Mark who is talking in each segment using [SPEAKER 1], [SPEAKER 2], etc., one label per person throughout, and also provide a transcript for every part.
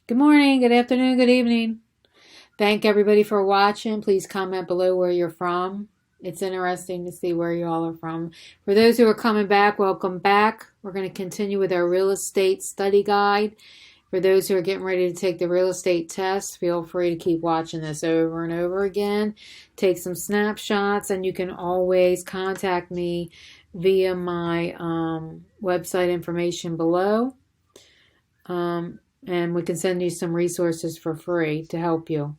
[SPEAKER 1] Good morning, good afternoon, good evening. Thank everybody for watching. Please comment below where you're from. It's interesting to see where you all are from. For those who are coming back, welcome back. We're going to continue with our real estate study guide. For those who are getting ready to take the real estate test, feel free to keep watching this over and over again. Take some snapshots, and you can always contact me via my website information below. And we can send you some resources for free to help you.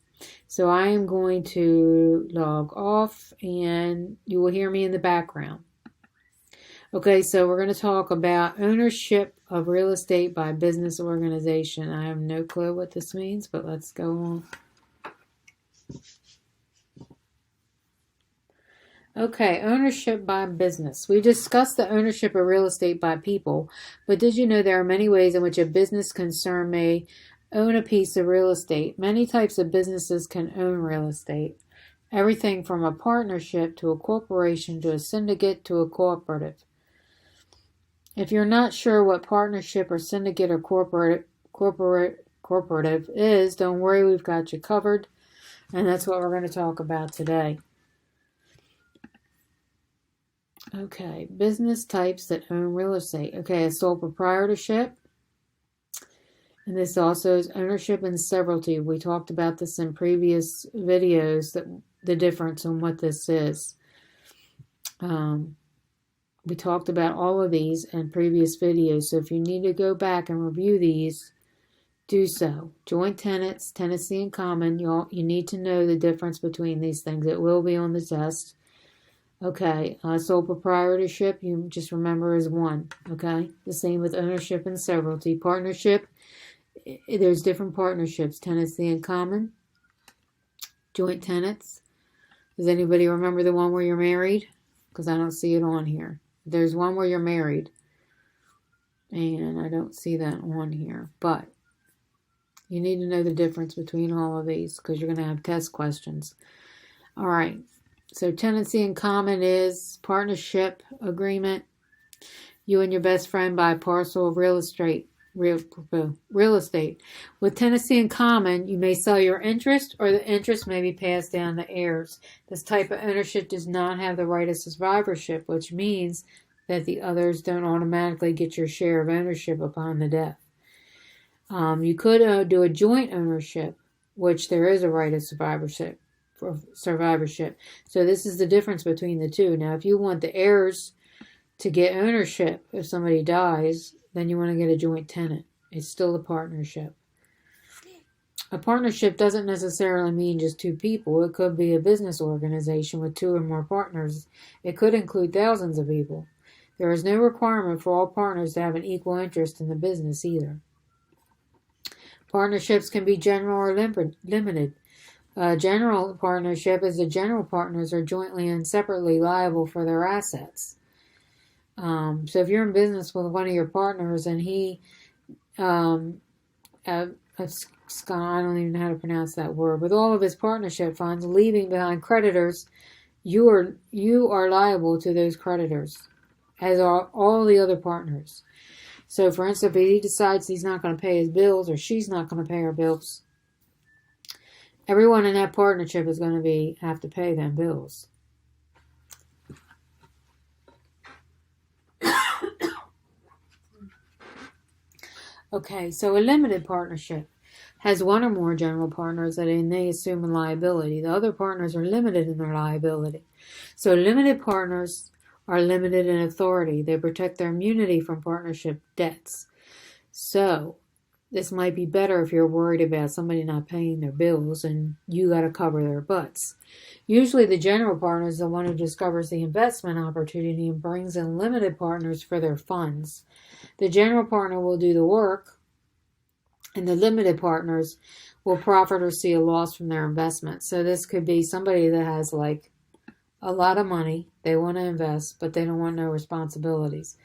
[SPEAKER 1] So I am going to log off, and you will hear me in the background. Okay, so we're going to talk about ownership of real estate by business organization. I have no clue what this means, but let's go on. Okay, ownership by business. We discussed the ownership of real estate by people, but did you know there are many ways in which a business concern may own a piece of real estate? Many types of businesses can own real estate. Everything from a partnership to a corporation to a syndicate to a cooperative. If you're not sure what partnership or syndicate or cooperative is, don't worry, we've got you covered. And that's what we're going to talk about today. Okay, business types that own real estate. Okay, a sole proprietorship. And this also is ownership and severalty. We talked about this in previous videos, that the difference on what this is. We talked about all of these in previous videos. So if you need to go back and review these, do so. Joint tenants, tenancy in common. You need to know the difference between these things. It will be on the test. Okay, sole proprietorship, you just remember, is one. Okay, the same with ownership and severalty. Partnership, there's different partnerships. Tenancy in common, joint tenants. Does anybody remember the one where you're married? Because I don't see it on here. There's one where you're married, and I don't see that on here. But you need to know the difference between all of these because you're going to have test questions. All right. So tenancy in common is partnership agreement. You and your best friend buy a parcel of real estate. With tenancy in common, you may sell your interest, or the interest may be passed down to heirs. This type of ownership does not have the right of survivorship, which means that the others don't automatically get your share of ownership upon the death. You could do a joint ownership, which there is a right of survivorship. So this is the difference between the two. Now, if you want the heirs to get ownership if somebody dies, then you want to get a joint tenant. It's still a partnership. A partnership doesn't necessarily mean just two people. It could be a business organization with two or more partners. It could include thousands of people. There is no requirement for all partners to have an equal interest in the business either. Partnerships can be general or limited. General partnership is the general partners are jointly and separately liable for their assets. So if you're in business with one of your partners and he, I don't even know how to pronounce that word, with all of his partnership funds leaving behind creditors, you are liable to those creditors, as are all the other partners. So for instance, if he decides he's not going to pay his bills or she's not going to pay her bills, everyone in that partnership is going to have to pay them bills. Okay, so a limited partnership has one or more general partners and they assume a liability. The other partners are limited in their liability. So limited partners are limited in authority. They protect their immunity from partnership debts. So this might be better if you're worried about somebody not paying their bills and you got to cover their butts. Usually the general partner is the one who discovers the investment opportunity and brings in limited partners for their funds. The general partner will do the work, and the limited partners will profit or see a loss from their investment. So this could be somebody that has like a lot of money. They want to invest, but they don't want no responsibilities.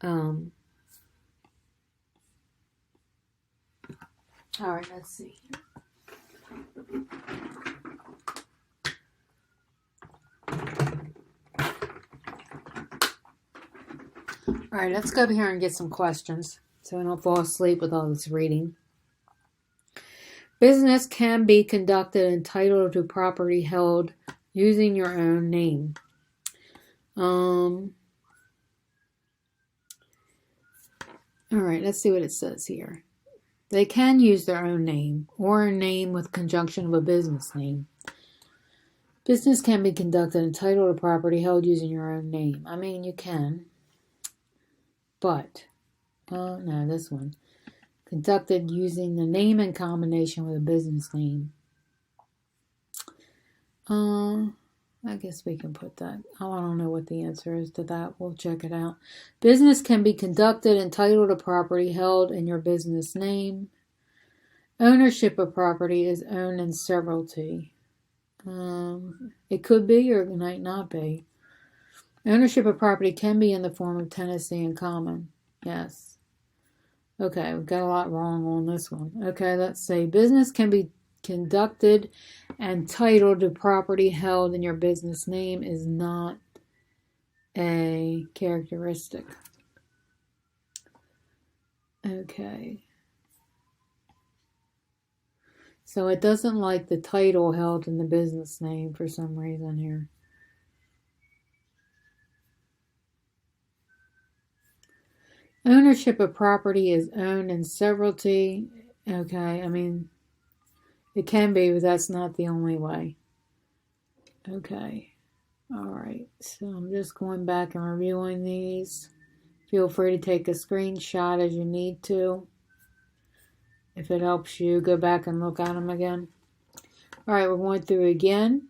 [SPEAKER 1] All right, let's see. All right, let's go over here and get some questions. so I don't fall asleep with all this reading. Business can be conducted and titled to property held using your own name. All right, let's see what it says here. They can use their own name or a name with conjunction of a business name. Business can be conducted and titled to property held using your own name. I mean, you can, but, no, this one. Conducted using the name in combination with a business name. I guess we can put that. Oh, I don't know what the answer is to that. We'll check it out. Business can be conducted and titled to property held in your business name. Ownership of property is owned in severalty. It could be or it might not be. Ownership of property can be in the form of tenancy in common. Yes. Okay, we've got a lot wrong on this one. Okay, let's say business can be conducted and titled to property held in your business name is not a characteristic. Okay. So it doesn't like the title held in the business name for some reason here. Ownership of property is owned in severalty. Okay, I mean, it can be, but that's not the only way. Okay. All right. So I'm just going back and reviewing these. Feel free to take a screenshot as you need to. If it helps you, go back and look at them again. All right, we're going through again.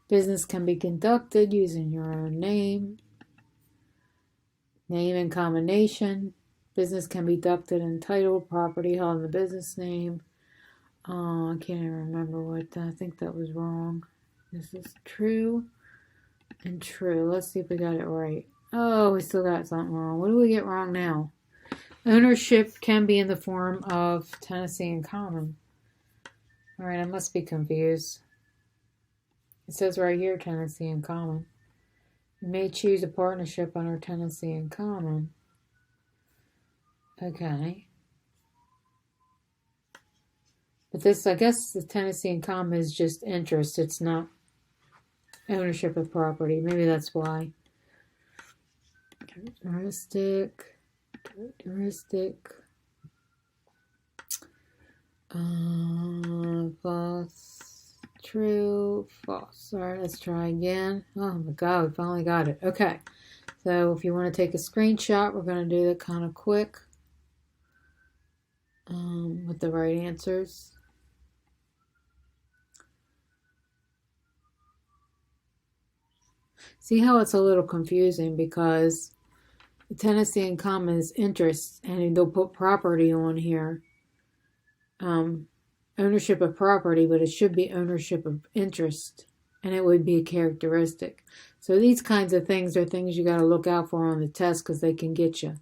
[SPEAKER 1] Business can be conducted using your own name. Name in combination. Business can be conducted and titled property held in the business name. I can't even remember what I think that was wrong. This is true and true. Let's see if we got it right. Oh, we still got something wrong. What do we get wrong now? Ownership can be in the form of tenancy in common. All right, I must be confused. It says right here tenancy in common. You may choose a partnership under tenancy in common. Okay. But this, I guess the tenancy in common is just interest. It's not ownership of property. Maybe that's why. Characteristic. False. True. False. All right, let's try again. Oh my God, we finally got it. Okay. So if you want to take a screenshot, we're going to do that kind of quick with the right answers. See how it's a little confusing because the tenancy in common is interest, and they'll put property on here. Ownership of property, but it should be ownership of interest, and it would be a characteristic. So these kinds of things are things you got to look out for on the test because they can get you.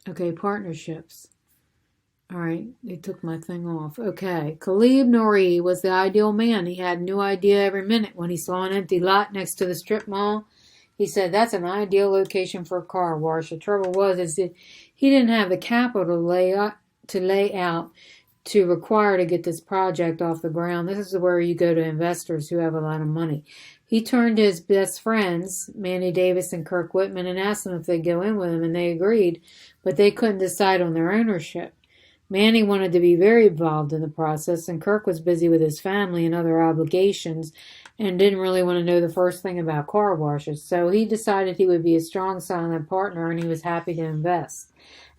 [SPEAKER 1] Okay, partnerships. All right, they took my thing off. Okay, Khalid Nouri was the ideal man. He had a new idea every minute. When he saw an empty lot next to the strip mall, he said, that's an ideal location for a car wash. The trouble was is that he didn't have the capital to lay out to require to get this project off the ground. This is where you go to investors who have a lot of money. He turned to his best friends, Manny Davis and Kirk Whitman, and asked them if they'd go in with him, and they agreed, but they couldn't decide on their ownership. Manny wanted to be very involved in the process, and Kirk was busy with his family and other obligations and didn't really want to know the first thing about car washes. So he decided he would be a strong silent partner, and he was happy to invest.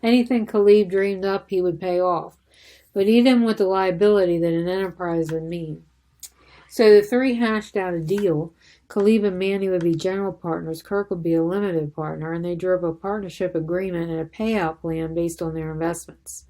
[SPEAKER 1] Anything Khalid dreamed up, he would pay off. But he didn't want the liability that an enterprise would mean. So the three hashed out a deal. Khalid and Manny would be general partners. Kirk would be a limited partner, and they drove a partnership agreement and a payout plan based on their investments,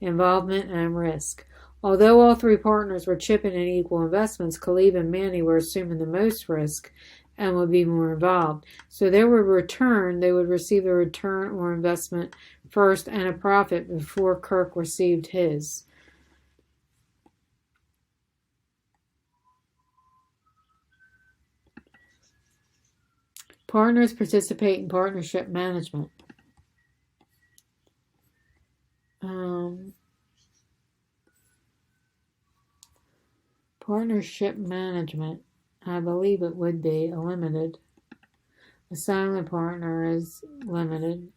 [SPEAKER 1] involvement, and risk. Although all three partners were chipping in equal investments, Khalid and Manny were assuming the most risk and would be more involved. So they would receive a return or investment first and a profit before Kirk received his. Partners participate in partnership management. Partnership management, I believe it would be a limited. A silent partner is limited.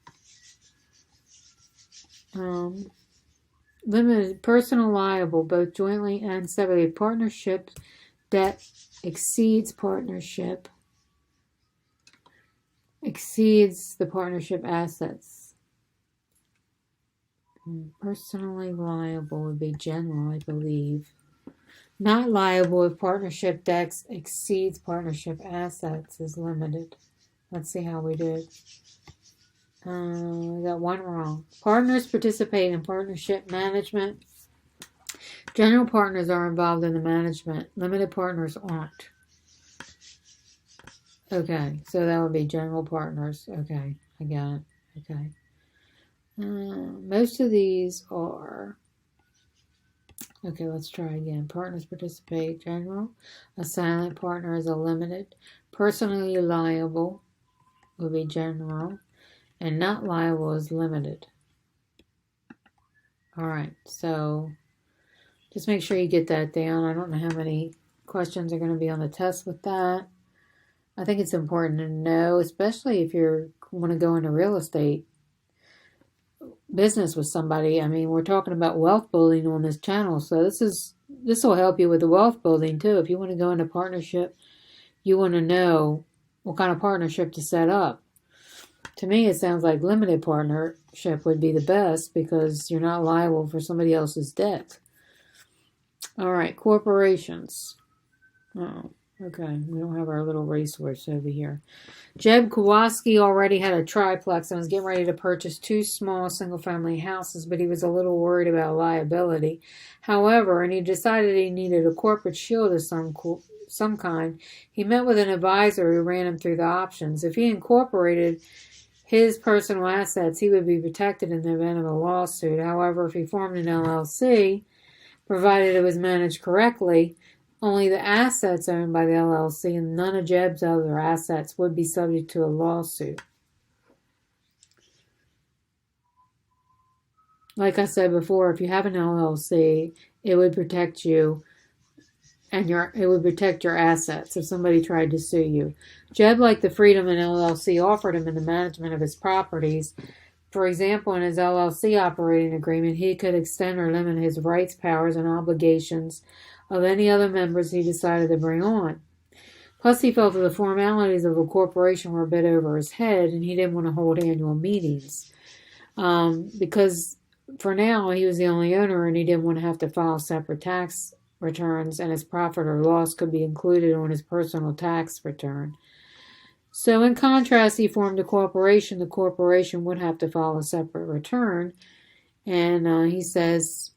[SPEAKER 1] Limited, personal liable, both jointly and separately. Partnership debt exceeds partnership, exceeds the partnership assets. Personally liable would be general, I believe. Not liable if partnership debt exceeds partnership assets is limited. Let's see how we did. We got one wrong. Partners participate in partnership management. General partners are involved in the management. Limited partners aren't. Okay, so that would be general partners. Okay, I got it. Okay. Most of these are... Okay, let's try again. Partners participate, general. A silent partner is a limited. Personally liable would be general. And not liable is limited. Alright, so just make sure you get that down. I don't know how many questions are going to be on the test with that. I think it's important to know, especially if you want to go into real estate business with somebody. I mean, we're talking about wealth building on this channel, so this will help you with the wealth building too. If you want to go into partnership, you want to know what kind of partnership to set up. To me, it sounds like limited partnership would be the best because you're not liable for somebody else's debt. All right, corporations. Oh, okay. We don't have our little resource over here. Jeb Kowalski already had a triplex and was getting ready to purchase 2 small single-family houses, but he was a little worried about liability. However, and he decided he needed a corporate shield of some kind, he met with an advisor who ran him through the options. If he incorporated his personal assets, he would be protected in the event of a lawsuit. However, if he formed an LLC, provided it was managed correctly, only the assets owned by the LLC and none of Jeb's other assets would be subject to a lawsuit. Like I said before, if you have an LLC, it would protect you and it would protect your assets if somebody tried to sue you. Jeb liked the freedom an LLC offered him in the management of his properties. For example, in his LLC operating agreement, he could extend or limit his rights, powers, and obligations of any other members he decided to bring on. Plus, he felt that the formalities of a corporation were a bit over his head, and he didn't want to hold annual meetings. Because for now, he was the only owner, and he didn't want to have to file separate tax returns, and his profit or loss could be included on his personal tax return. So in contrast, he formed a corporation. The corporation would have to file a separate return, and he says,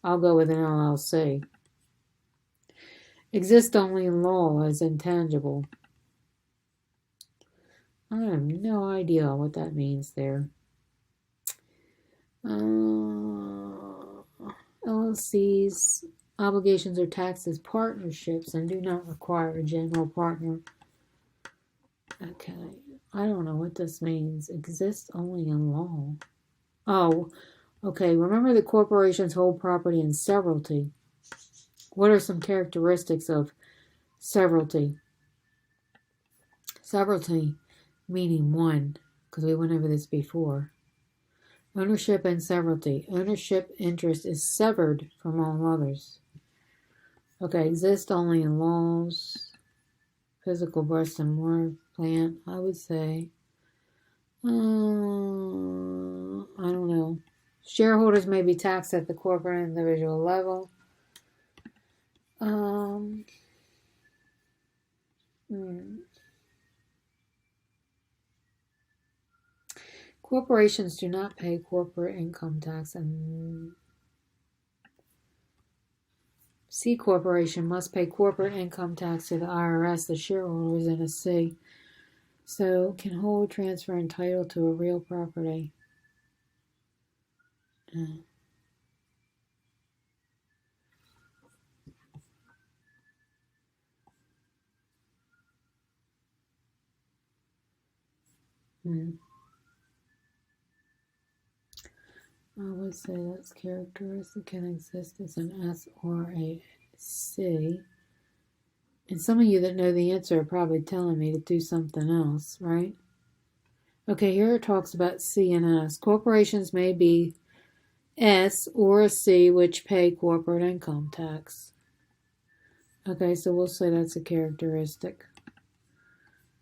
[SPEAKER 1] I'll go with an LLC. Exist only in law as intangible. I have no idea what that means there. LLCs, obligations are taxed as partnerships and do not require a general partner. Okay, I don't know what this means. Exists only in law. Oh, okay. Remember that corporations hold property in severalty. What are some characteristics of severalty? Severalty meaning one, because we went over this before. Ownership and severalty. Ownership interest is severed from all others. Okay, exist only in laws. Physical breast and more plant, I would say. I don't know. Shareholders may be taxed at the corporate and individual level. Corporations do not pay corporate income tax, and C corporation must pay corporate income tax to the IRS. The shareholders in a C, so can hold, transfer, and title to a real property. I would say that's characteristic can exist as an S or a C. And some of you that know the answer are probably telling me to do something else, right? Okay, here it talks about C and S. Corporations may be S or a C which pay corporate income tax. Okay, so we'll say that's a characteristic.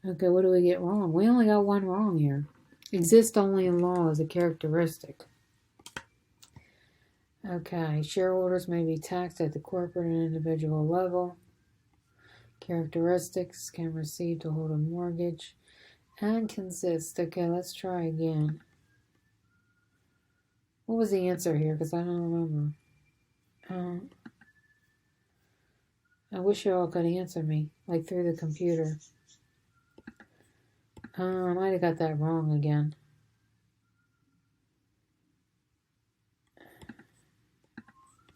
[SPEAKER 1] Okay, what do we get wrong? We only got one wrong here. Exist only in law is a characteristic. Okay, shareholders may be taxed at the corporate and individual level. Characteristics can receive to hold a mortgage and consist. Okay, let's try again. What was the answer here? Because I don't remember. I wish you all could answer me, like through the computer. I might have got that wrong again.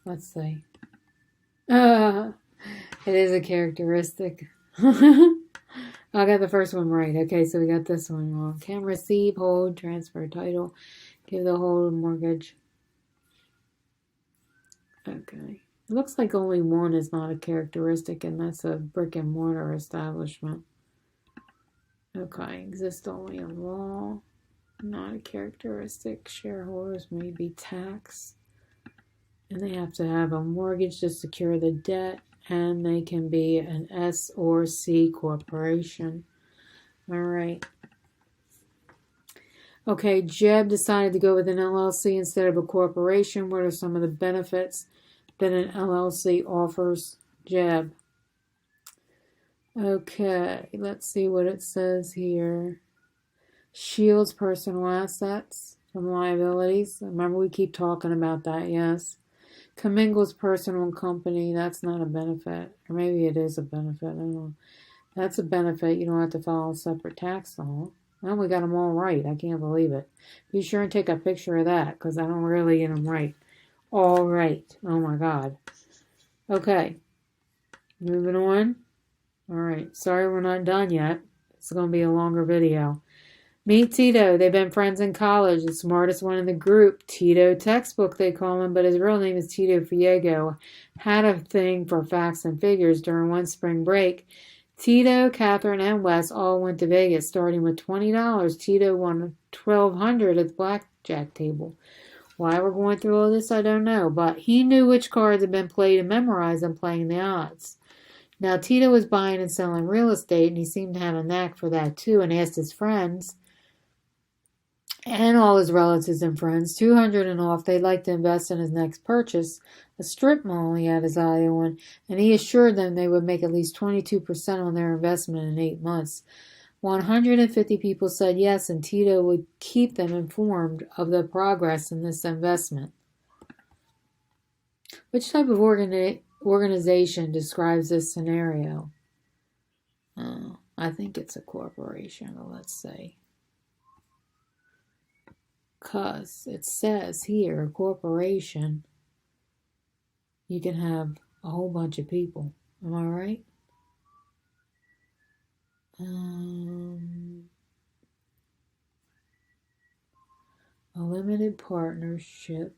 [SPEAKER 1] Let's see. It is a characteristic. I got the first one right. Okay, so we got this one wrong. Can receive, hold, transfer title, give the hold mortgage. Okay. It looks like only one is not a characteristic, and that's a brick and mortar establishment. Okay, exist only in law, not a characteristic. Shareholders may be taxed, and they have to have a mortgage to secure the debt, and they can be an S or C corporation. All right. Okay, Jeb decided to go with an LLC instead of a corporation. What are some of the benefits that an LLC offers Jeb? Okay, let's see what it says here. Shields personal assets from liabilities. Remember, we keep talking about that, yes. Commingles personal and company. That's not a benefit. Or maybe it is a benefit. I don't know. That's a benefit. You don't have to file a separate tax law. Well, we got them all right. I can't believe it. Be sure and take a picture of that because I don't really get them right. All right. Oh, my God. Okay. Moving on. All right. Sorry we're not done yet. It's going to be a longer video. Meet Tito. They've been friends in college. The smartest one in the group. Tito textbook, they call him, but his real name is Tito Fiego. Had a thing for facts and figures during one spring break. Tito, Catherine, and Wes all went to Vegas, starting with $20. Tito won $1,200 at the blackjack table. Why we're going through all this, I don't know, but he knew which cards had been played and memorized on playing the odds. Now, Tito was buying and selling real estate, and he seemed to have a knack for that, too, and asked his friends and all his relatives and friends, $200 and off, they'd like to invest in his next purchase, a strip mall he had his eye on, and he assured them they would make at least 22% on their investment in 8 months. 150 people said yes, and Tito would keep them informed of the progress in this investment. Which type of organization describes this scenario? I think it's a corporation, let's say. Because it says here, a corporation, you can have a whole bunch of people. Am I right? A limited partnership.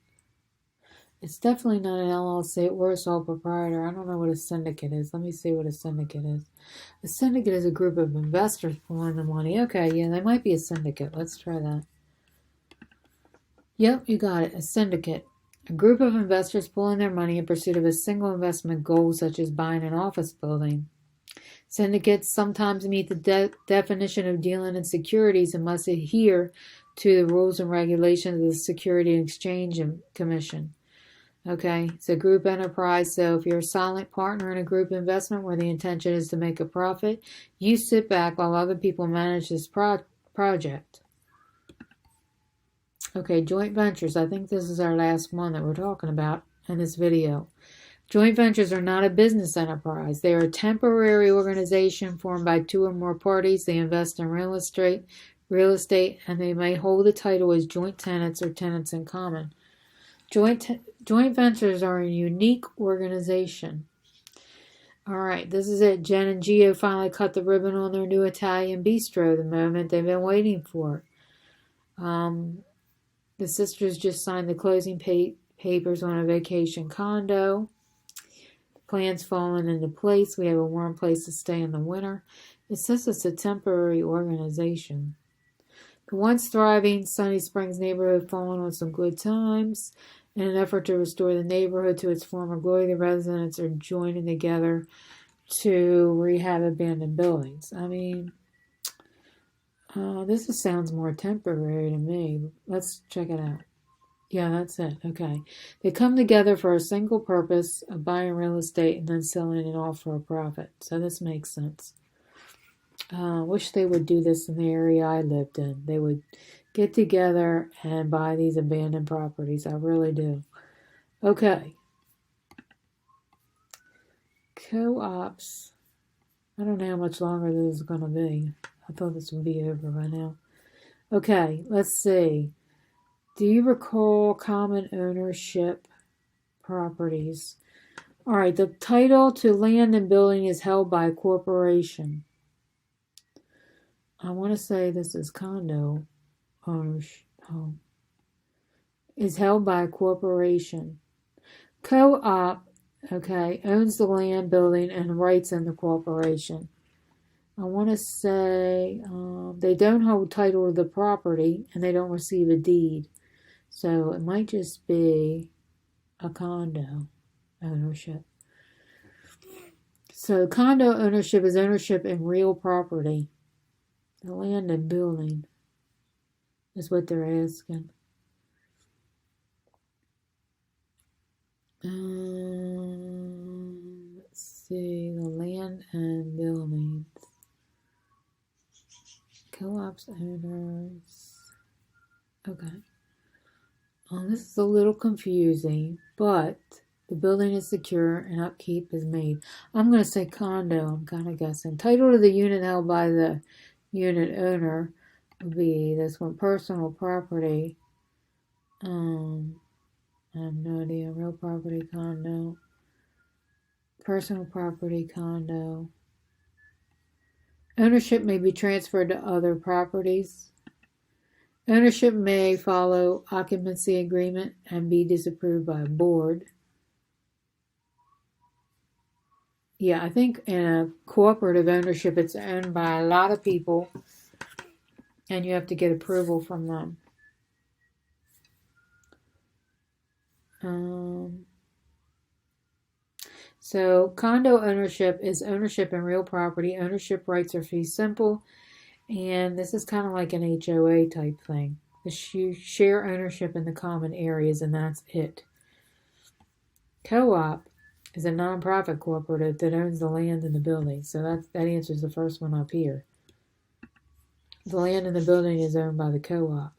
[SPEAKER 1] It's definitely not an LLC or a sole proprietor. I don't know what a syndicate is. Let me see what a syndicate is. A syndicate is a group of investors pulling the money. Okay, yeah, they might be a syndicate. Let's try that. Yep, you got it. A syndicate. A group of investors pulling their money in pursuit of a single investment goal, such as buying an office building. Syndicates sometimes meet the definition of dealing in securities and must adhere to the rules and regulations of the Securities and Exchange Commission. Okay, it's a group enterprise, so if you're a silent partner in a group investment where the intention is to make a profit, you sit back while other people manage this project. Okay, joint ventures. I think this is our last one that we're talking about in this video. Joint ventures are not a business enterprise. They are a temporary organization formed by 2 or more parties. They invest in real estate, and they may hold the title as joint tenants or tenants in common. Joint ventures are a unique organization. All right, this is it. Jen and Gio finally cut the ribbon on their new Italian bistro, the moment they've been waiting for. The sisters just signed the closing papers on a vacation condo. The plan's fallen into place. We have a warm place to stay in the winter. It says it's a temporary organization. The once thriving Sunny Springs neighborhood fallen on some good times. In an effort to restore the neighborhood to its former glory, the residents are joining together to rehab abandoned buildings. I mean, this sounds more temporary to me. Let's check it out. Yeah, that's it. Okay. They come together for a single purpose of buying real estate and then selling it all for a profit. So this makes sense. Wish they would do this in the area I lived in. They would get together and buy these abandoned properties. I really do. Okay. Co-ops. I don't know how much longer this is going to be. I thought this would be over by now. Okay, let's see. Do you recall common ownership properties? All right, the title to land and building is held by a corporation. I want to say this is condo ownership. Is held by a corporation. Co-op, okay, owns the land, building, and rights in the corporation. I want to say they don't hold title to the property and they don't receive a deed. So it might just be a condo ownership. So condo ownership is ownership in real property. The land and building is what they're asking. Let's see, the land and buildings. Co-ops owners. Okay. This is a little confusing, but the building is secure and upkeep is made. I'm going to say condo, I'm kind of guessing. Title to the unit held by the unit owner would be this one, personal property. I have no idea. Real property, condo. Personal property, condo. Ownership may be transferred to other properties. Ownership may follow occupancy agreement and be disapproved by a board. Yeah, I think in a cooperative ownership, it's owned by a lot of people, and you have to get approval from them. So condo ownership is ownership in real property. Ownership rights are fee simple, and this is kind of like an HOA type thing. You share ownership in the common areas, and that's it. Co-op is a nonprofit cooperative that owns the land and the building. So that answers the first one up here. The land and the building is owned by the co-op.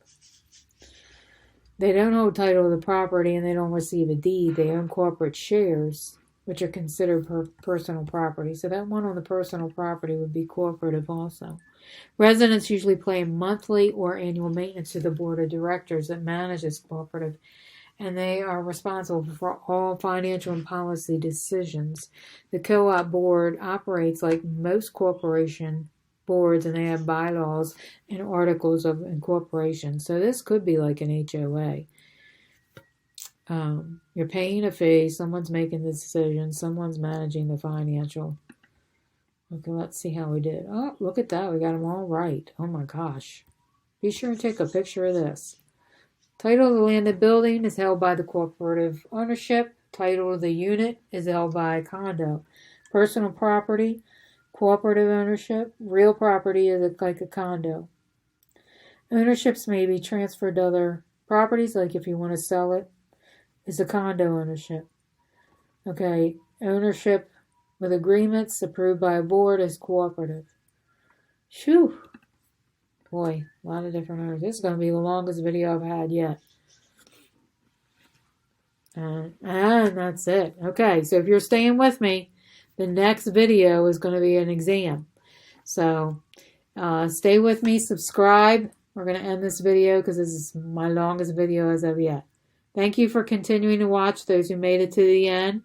[SPEAKER 1] They don't hold title to the property and they don't receive a deed. They own corporate shares, which are considered personal property. So that one on the personal property would be cooperative also. Residents usually pay monthly or annual maintenance to the board of directors that manages cooperative, and they are responsible for all financial and policy decisions. The co-op board operates like most corporation boards, and they have bylaws and articles of incorporation. So this could be like an HOA. You're paying a fee, someone's making the decision, someone's managing the financial. Okay, let's see how we did. Oh, look at that. We got them all right. Oh my gosh. Be sure and take a picture of this. Title of the land and building is held by the cooperative ownership. Title of the unit is held by a condo. Personal property, cooperative ownership. Real property is like a condo. Ownerships may be transferred to other properties, like if you want to sell it, is a condo ownership. Okay, ownership with agreements approved by a board is cooperative. Phew. Boy, a lot of different owners. This is going to be the longest video I've had yet. And that's it. Okay, so if you're staying with me, the next video is going to be an exam. So stay with me, subscribe. We're going to end this video because this is my longest video as of yet. Thank you for continuing to watch, those who made it to the end.